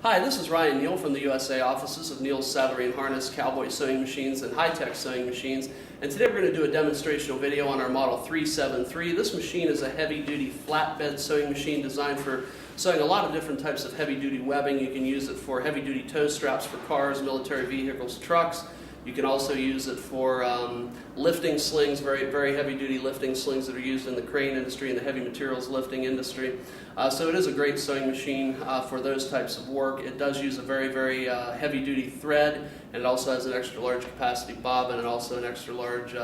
Hi, this is Ryan Neal from the USA offices of Neal's Saddlery and Harness, Cowboy Sewing Machines, and Hightex Sewing Machines. And today we're going to do a demonstrational video on our model 373. This machine is a heavy-duty flatbed sewing machine designed for sewing a lot of different types of heavy-duty webbing. You can use it for heavy-duty tow straps for cars, military vehicles, trucks. You can also use it for lifting slings, very heavy-duty lifting slings that are used in the crane industry and the heavy materials lifting industry. So it is a great sewing machine for those types of work. It does use a very heavy-duty thread, and it also has an extra large capacity bobbin and also an extra large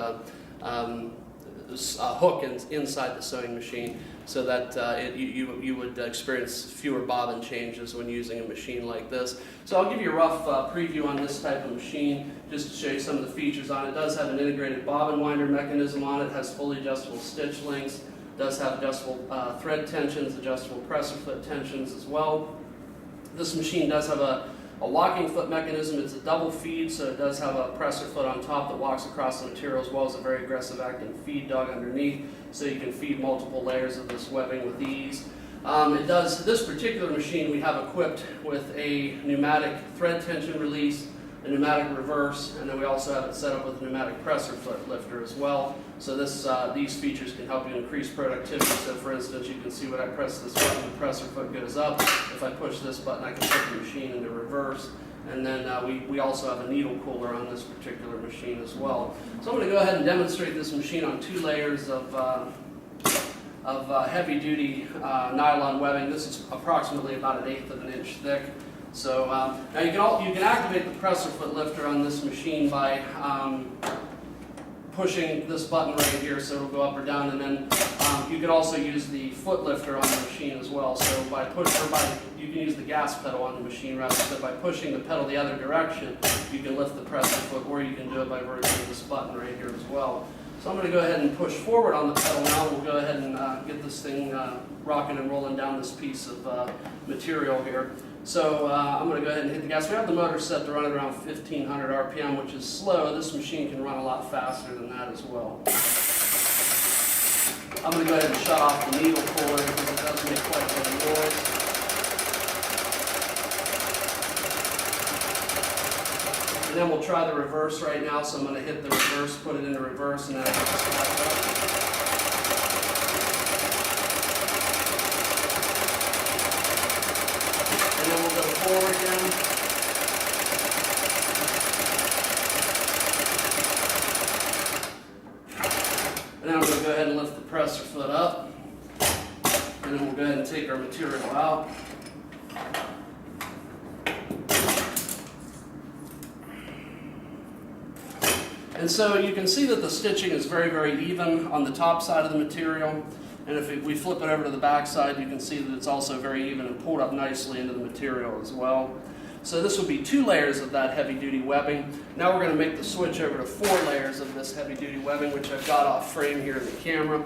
hook inside the sewing machine, so that you would experience fewer bobbin changes when using a machine like this. So I'll give you a rough preview on this type of machine just to show you some of the features on it. It does have an integrated bobbin winder mechanism on it. It has fully adjustable stitch lengths. It does have adjustable thread tensions, adjustable presser foot tensions as well. This machine does have a locking foot mechanism. It's a double feed, so it does have a presser foot on top that walks across the material, as well as a very aggressive acting feed dog underneath, so you can feed multiple layers of this webbing with ease. This particular machine we have equipped with a pneumatic thread tension release, a pneumatic reverse, and then we also have it set up with a pneumatic presser foot lifter as well. So these features can help you increase productivity. So for instance, you can see when I press this button, the presser foot goes up. If I push this button, I can put the machine into reverse. And then we also have a needle cooler on this particular machine as well. So I'm going to go ahead and demonstrate this machine on 2 layers of heavy-duty nylon webbing. This is approximately about 1/8 of an inch thick. So now you can activate the presser foot lifter on this machine by pushing this button right here, so it'll go up or down, and then you can also use the foot lifter on the machine as well. So you can use the gas pedal on the machine rather. So by pushing the pedal the other direction, you can lift the presser foot, or you can do it by virtue of this button right here as well. So I'm going to go ahead and push forward on the pedal now. We'll go ahead and get this thing rocking and rolling down this piece of material here. So I'm going to go ahead and hit the gas. We have the motor set to run at around 1500 RPM, which is slow. This machine can run a lot faster than that as well. I'm going to go ahead and shut off the needle cooler because it does make quite a bit of noise. And then we'll try the reverse right now. So I'm going to hit the reverse, put it into reverse, and then I can just slide it up. And then we'll go forward again. And then I'm going to go ahead and lift the presser foot up. And then we'll go ahead and take our material out. And so you can see that the stitching is very even on the top side of the material. And if we flip it over to the back side, you can see that it's also very even and pulled up nicely into the material as well. So this will be 2 layers of that heavy-duty webbing. Now we're going to make the switch over to 4 layers of this heavy-duty webbing, which I've got off frame here in the camera.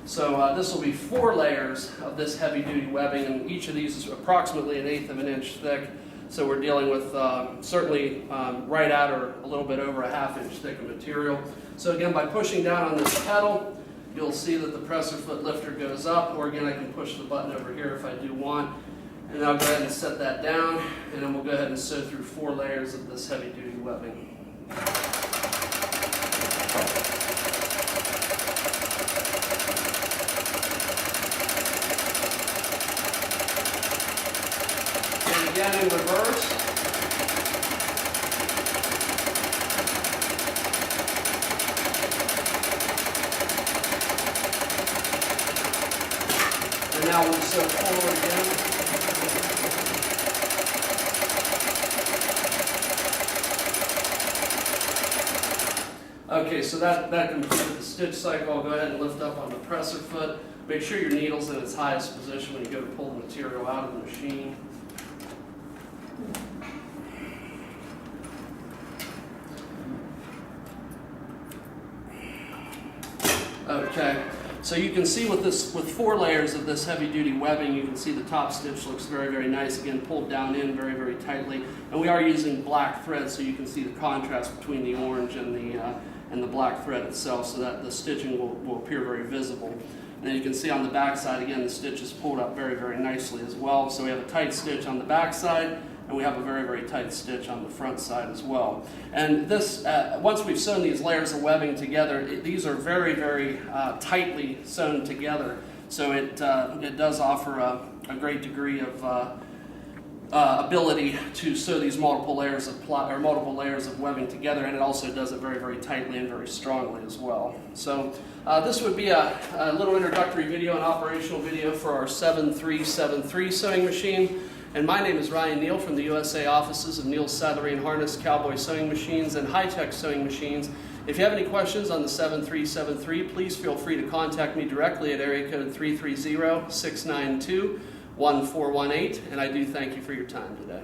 So this will be 4 layers of this heavy-duty webbing, and each of these is approximately 1/8 of an inch thick. So we're dealing with certainly right at or a little bit over a 1/2 inch thick of material. So again, by pushing down on this pedal, you'll see that the presser foot lifter goes up, or again, I can push the button over here if I do want. And I'll go ahead and set that down, and then we'll go ahead and sew through 4 layers of this heavy-duty webbing. And again in reverse. And now we'll sew forward again. Okay, so that completed the stitch cycle. I'll go ahead and lift up on the presser foot. Make sure your needle's in its highest position when you go to pull the material out of the machine. Okay, so you can see with 4 layers of this heavy-duty webbing, you can see the top stitch looks very nice. Again, pulled down in very tightly. And we are using black thread, so you can see the contrast between the orange and the black thread itself, so that the stitching will appear very visible. And then you can see on the back side, again, the stitch is pulled up very nicely as well. So we have a tight stitch on the back side, and we have a very, very tight stitch on the front side as well. And this, once we've sewn these layers of webbing together, these are very, very tightly sewn together. So it does offer a great degree of ability to sew these multiple layers of webbing together, and it also does it very, very tightly and very strongly as well. So this would be a little introductory video, an operational video for our 7373 sewing machine. And my name is Ryan Neal from the USA offices of Neal Saddlery and Harness Cowboy Sewing Machines and Hightex Sewing Machines. If you have any questions on the 7373, please feel free to contact me directly at area code 330-692-1418, and I do thank you for your time today.